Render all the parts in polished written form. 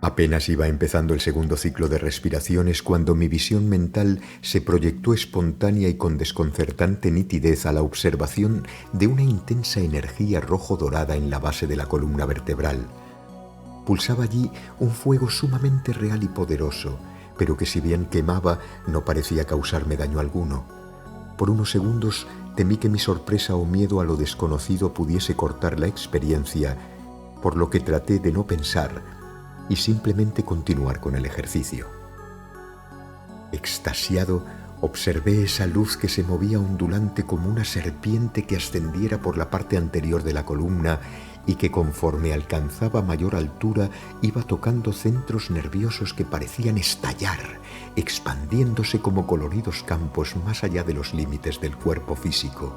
Apenas iba empezando el segundo ciclo de respiraciones cuando mi visión mental se proyectó espontánea y con desconcertante nitidez a la observación de una intensa energía rojo-dorada en la base de la columna vertebral. Pulsaba allí un fuego sumamente real y poderoso, pero que si bien quemaba, no parecía causarme daño alguno. Por unos segundos temí que mi sorpresa o miedo a lo desconocido pudiese cortar la experiencia, por lo que traté de no pensar y simplemente continuar con el ejercicio. Extasiado, observé esa luz que se movía ondulante como una serpiente que ascendiera por la parte anterior de la columna y que conforme alcanzaba mayor altura iba tocando centros nerviosos que parecían estallar, expandiéndose como coloridos campos más allá de los límites del cuerpo físico.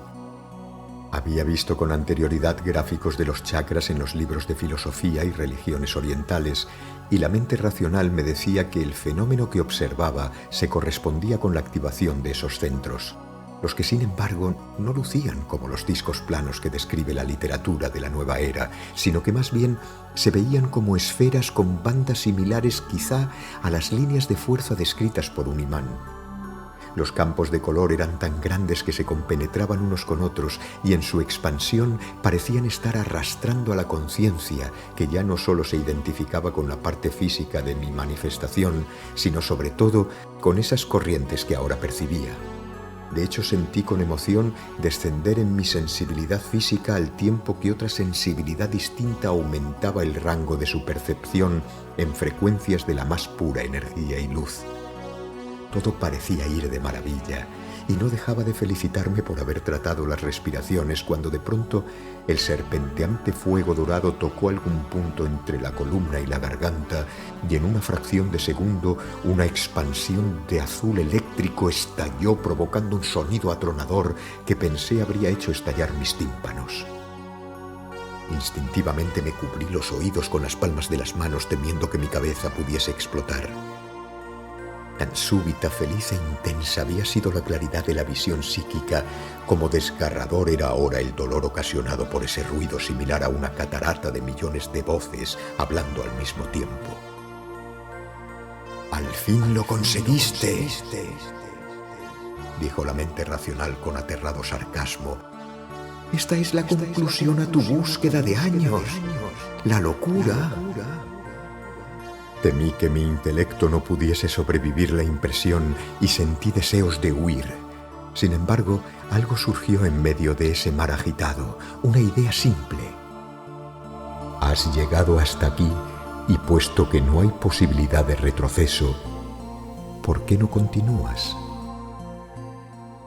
Había visto con anterioridad gráficos de los chakras en los libros de filosofía y religiones orientales, y la mente racional me decía que el fenómeno que observaba se correspondía con la activación de esos centros, los que sin embargo no lucían como los discos planos que describe la literatura de la nueva era, sino que más bien se veían como esferas con bandas similares quizá a las líneas de fuerza descritas por un imán. Los campos de color eran tan grandes que se compenetraban unos con otros y en su expansión parecían estar arrastrando a la conciencia, que ya no solo se identificaba con la parte física de mi manifestación, sino sobre todo con esas corrientes que ahora percibía. De hecho, sentí con emoción descender en mi sensibilidad física al tiempo que otra sensibilidad distinta aumentaba el rango de su percepción en frecuencias de la más pura energía y luz. Todo parecía ir de maravilla y no dejaba de felicitarme por haber tratado las respiraciones cuando de pronto el serpenteante fuego dorado tocó algún punto entre la columna y la garganta y en una fracción de segundo una expansión de azul eléctrico estalló provocando un sonido atronador que pensé habría hecho estallar mis tímpanos. Instintivamente me cubrí los oídos con las palmas de las manos temiendo que mi cabeza pudiese explotar. Tan súbita, feliz e intensa había sido la claridad de la visión psíquica, como desgarrador era ahora el dolor ocasionado por ese ruido similar a una catarata de millones de voces hablando al mismo tiempo. «¡Al fin lo conseguiste!», dijo la mente racional con aterrado sarcasmo. «Esta es la conclusión a tu búsqueda de años. La locura». Temí que mi intelecto no pudiese sobrevivir la impresión y sentí deseos de huir. Sin embargo, algo surgió en medio de ese mar agitado, una idea simple. Has llegado hasta aquí y puesto que no hay posibilidad de retroceso, ¿por qué no continúas?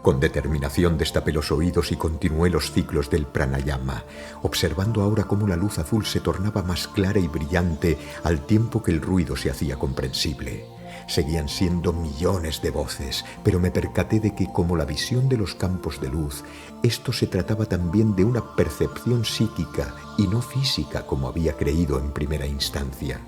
Con determinación destapé los oídos y continué los ciclos del pranayama, observando ahora cómo la luz azul se tornaba más clara y brillante al tiempo que el ruido se hacía comprensible. Seguían siendo millones de voces, pero me percaté de que, como la visión de los campos de luz, esto se trataba también de una percepción psíquica y no física como había creído en primera instancia.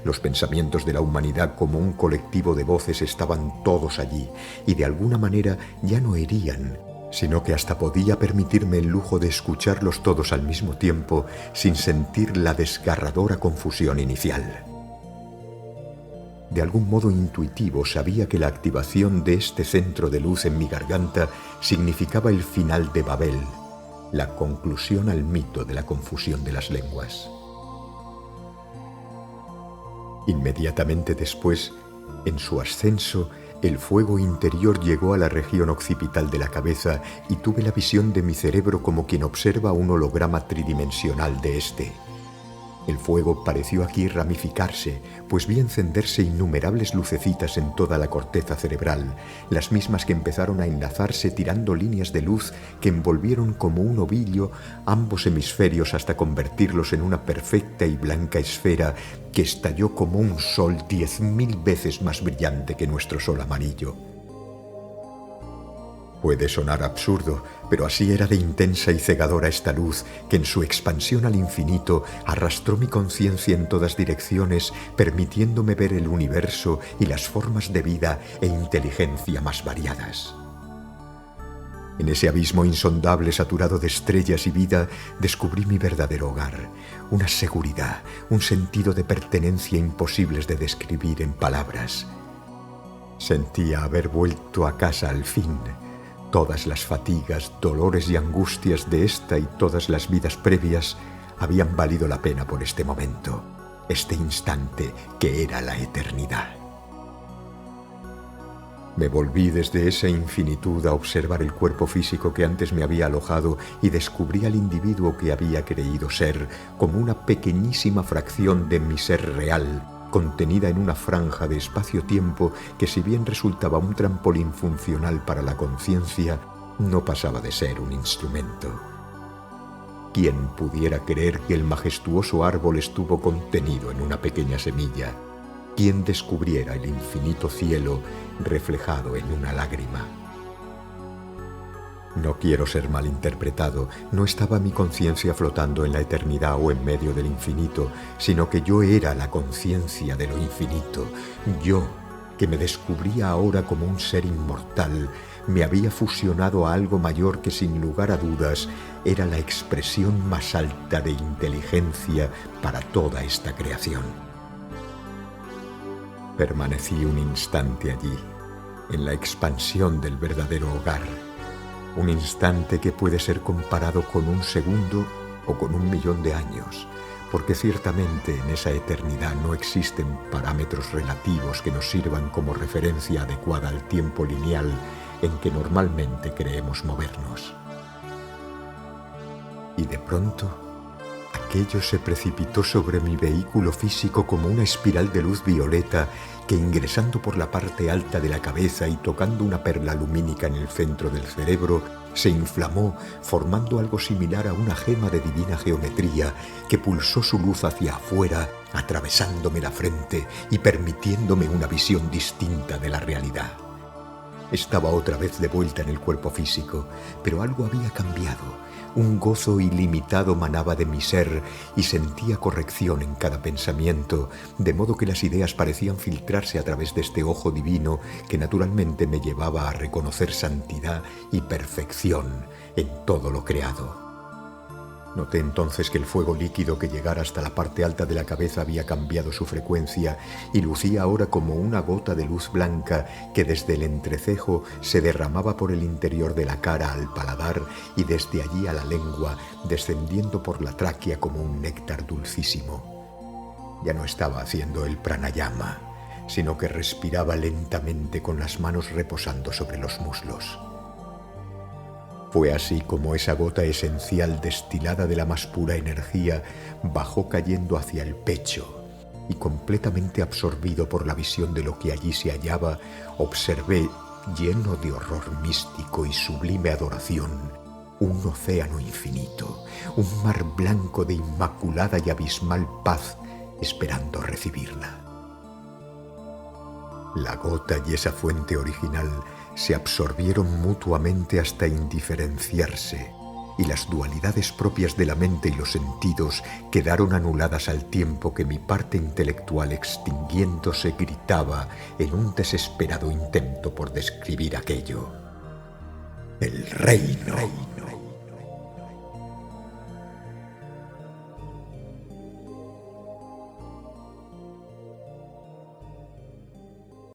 Los pensamientos de la humanidad como un colectivo de voces estaban todos allí y de alguna manera ya no herían, sino que hasta podía permitirme el lujo de escucharlos todos al mismo tiempo sin sentir la desgarradora confusión inicial. De algún modo intuitivo sabía que la activación de este centro de luz en mi garganta significaba el final de Babel, la conclusión al mito de la confusión de las lenguas. Inmediatamente después, en su ascenso, el fuego interior llegó a la región occipital de la cabeza y tuve la visión de mi cerebro como quien observa un holograma tridimensional de este. El fuego pareció aquí ramificarse, pues vi encenderse innumerables lucecitas en toda la corteza cerebral, las mismas que empezaron a enlazarse tirando líneas de luz que envolvieron como un ovillo ambos hemisferios hasta convertirlos en una perfecta y blanca esfera que estalló como un sol 10.000 veces más brillante que nuestro sol amarillo. Puede sonar absurdo, pero así era de intensa y cegadora esta luz que en su expansión al infinito arrastró mi conciencia en todas direcciones, permitiéndome ver el universo y las formas de vida e inteligencia más variadas. En ese abismo insondable saturado de estrellas y vida descubrí mi verdadero hogar, una seguridad, un sentido de pertenencia imposibles de describir en palabras. Sentía haber vuelto a casa al fin. Todas las fatigas, dolores y angustias de esta y todas las vidas previas habían valido la pena por este momento, este instante que era la eternidad. Me volví desde esa infinitud a observar el cuerpo físico que antes me había alojado y descubrí al individuo que había creído ser como una pequeñísima fracción de mi ser real, contenida en una franja de espacio-tiempo que, si bien resultaba un trampolín funcional para la conciencia, no pasaba de ser un instrumento. ¿Quién pudiera creer que el majestuoso árbol estuvo contenido en una pequeña semilla? ¿Quién descubriera el infinito cielo reflejado en una lágrima? No quiero ser malinterpretado, no estaba mi conciencia flotando en la eternidad o en medio del infinito, sino que yo era la conciencia de lo infinito. Yo, que me descubría ahora como un ser inmortal, me había fusionado a algo mayor que, sin lugar a dudas, era la expresión más alta de inteligencia para toda esta creación. Permanecí un instante allí, en la expansión del verdadero hogar, un instante que puede ser comparado con un segundo o con 1.000.000 de años, porque ciertamente en esa eternidad no existen parámetros relativos que nos sirvan como referencia adecuada al tiempo lineal en que normalmente creemos movernos. Y de pronto, aquello se precipitó sobre mi vehículo físico como una espiral de luz violeta que, ingresando por la parte alta de la cabeza y tocando una perla lumínica en el centro del cerebro, se inflamó, formando algo similar a una gema de divina geometría que pulsó su luz hacia afuera, atravesándome la frente y permitiéndome una visión distinta de la realidad. Estaba otra vez de vuelta en el cuerpo físico, pero algo había cambiado. Un gozo ilimitado manaba de mi ser y sentía corrección en cada pensamiento, de modo que las ideas parecían filtrarse a través de este ojo divino que naturalmente me llevaba a reconocer santidad y perfección en todo lo creado. Noté entonces que el fuego líquido que llegara hasta la parte alta de la cabeza había cambiado su frecuencia y lucía ahora como una gota de luz blanca que desde el entrecejo se derramaba por el interior de la cara al paladar y desde allí a la lengua, descendiendo por la tráquea como un néctar dulcísimo. Ya no estaba haciendo el pranayama, sino que respiraba lentamente con las manos reposando sobre los muslos. Fue así como esa gota esencial destilada de la más pura energía bajó cayendo hacia el pecho y, completamente absorbido por la visión de lo que allí se hallaba, observé, lleno de horror místico y sublime adoración, un océano infinito, un mar blanco de inmaculada y abismal paz esperando recibirla. La gota y esa fuente original se absorbieron mutuamente hasta indiferenciarse, y las dualidades propias de la mente y los sentidos quedaron anuladas al tiempo que mi parte intelectual, extinguiéndose, gritaba en un desesperado intento por describir aquello. ¡El reino!